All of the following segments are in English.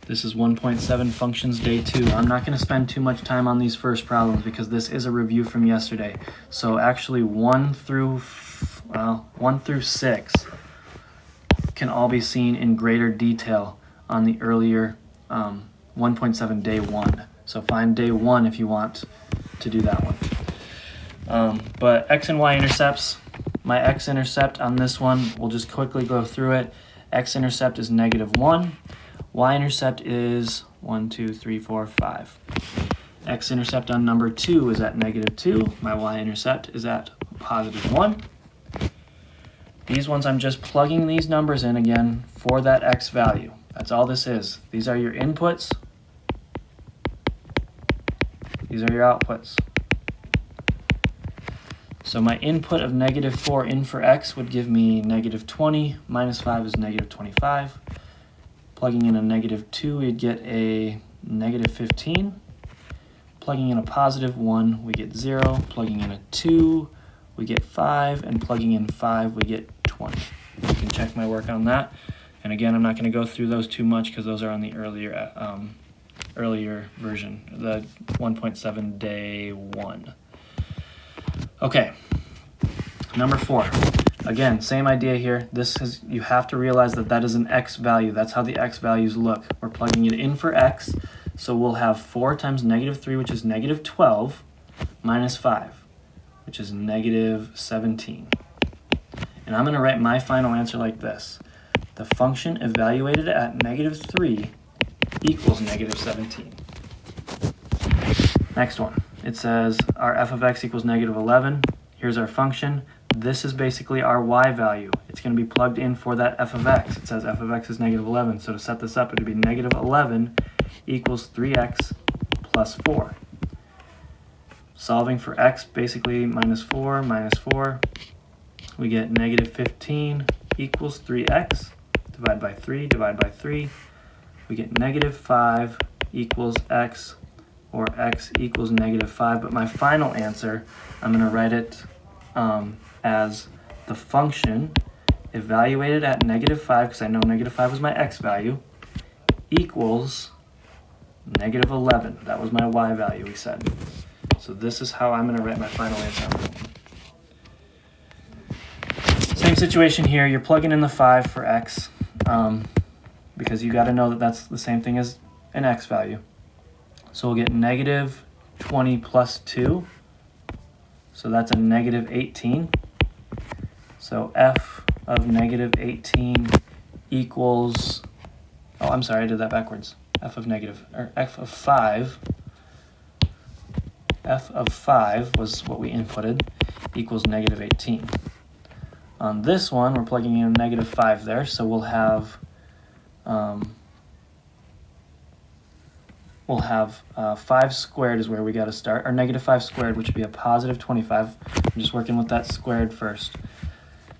This is 1.7 functions day 2. I'm not going to spend too much time on these first problems because this is a review from yesterday. So actually 1 through 6 can all be seen in greater detail on the earlier 1.7 day 1. So find day 1 if you want to do that one. But x and y intercepts, my x-intercept on this one, we'll just quickly go through it. X-intercept is -1. Y-intercept is 1, 2, 3, 4, 5. X-intercept on number 2 is at -2. My y-intercept is at +1. These ones, I'm just plugging these numbers in again for that x value. That's all this is. These are your inputs. These are your outputs. So my input of -4 in for x would give me -20, -5 is -25. Plugging in a -2, we'd get a -15. Plugging in a +1, we get 0. Plugging in a 2, we get 5. And plugging in 5, we get 20. You can check my work on that. And again, I'm not going to go through those too much because those are on the earlier version, the 1.7 day 1. Okay, number 4. Again, same idea here. You have to realize that is an x value. That's how the x values look. We're plugging it in for x, so we'll have 4 times -3, which is -12, minus 5, which is -17. And I'm going to write my final answer like this. The function evaluated at -3 equals -17. Next one. It says our f of x equals -11. Here's our function. This is basically our y value. It's going to be plugged in for that f of x. It says f of x is -11. So to set this up, it would be -11 equals 3x plus 4. Solving for x, basically -4 minus 4. We get -15 equals 3x. Divide by 3, divide by 3. We get -5 equals x, or x equals -5. But my final answer, I'm going to write it as the function evaluated at -5, because I know -5 was my x value, equals -11. That was my y value, we said. So this is how I'm going to write my final answer on that one. Same situation here. You're plugging in the 5 for x, because you got to know that that's the same thing as an x value. So we'll get -20 plus 2. So that's a -18. So f of -18 equals, oh, I'm sorry, I did that backwards. F of 5 was what we inputted, equals -18. On this one, we're plugging in a -5 there, so we'll have 5 squared is where we got to start, or -5 squared, which would be a +25. I'm just working with that squared first.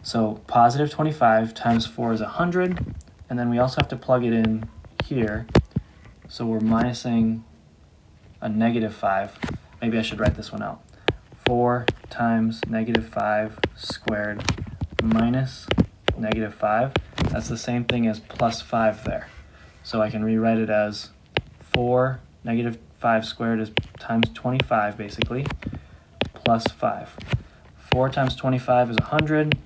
So +25 times 4 is 100, and then we also have to plug it in here. So we're minusing a -5. Maybe I should write this one out. 4 times -5 squared minus -5. That's the same thing as +5 there. So I can rewrite it as 4 -5 squared is times 25, basically, plus 5. 4 times 25 is 100,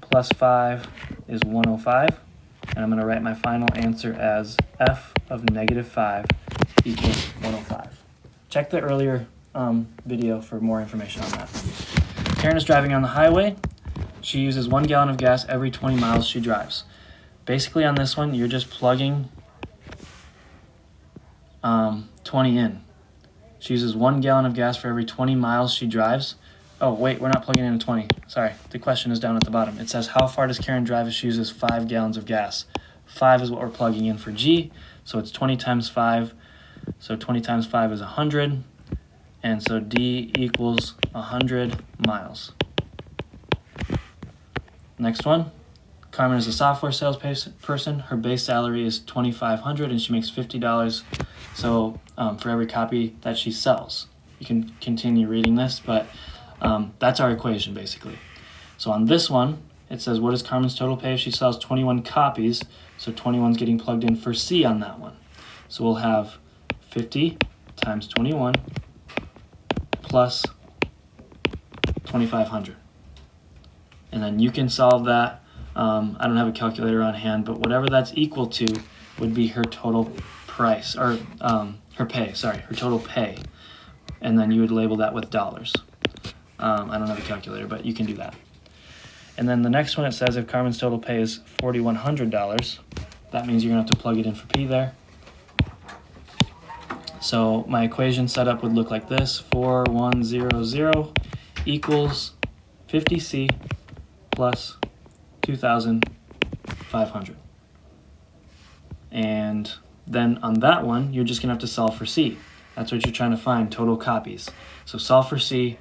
plus 5 is 105, and I'm going to write my final answer as f of -5 equals 105. Check the earlier video for more information on that. Karen is driving on the highway. She uses 1 gallon of gas every 20 miles she drives. Basically on this one, you're just plugging 20 in. She uses 1 gallon of gas for every 20 miles she drives. Oh, wait, we're not plugging in a 20. Sorry, the question is down at the bottom. It says, how far does Karen drive if she uses 5 gallons of gas? 5 is what we're plugging in for G, so it's 20 times 5. So 20 times 5 is 100, and so D equals 100 miles. Next one. Carmen is a software salesperson. Her base salary is $2,500, and she makes $50 for every copy that she sells. You can continue reading this, but that's our equation, basically. So on this one, it says, what is Carmen's total pay if she sells 21 copies? So 21 is getting plugged in for C on that one. So we'll have 50 times 21 plus 2,500. And then you can solve that. I don't have a calculator on hand, but whatever that's equal to would be her total price, or her total pay. And then you would label that with dollars. I don't have a calculator, but you can do that. And then the next one, it says if Carmen's total pay is $4,100, that means you're going to have to plug it in for P there. So my equation setup would look like this: 4100 equals 50C plus 2,500. And then on that one, you're just going to have to solve for C. That's what you're trying to find, total copies. So solve for C.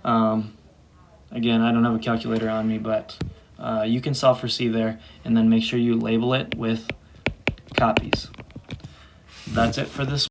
Again, I don't have a calculator on me, but you can solve for C there, and then make sure you label it with copies. That's it for this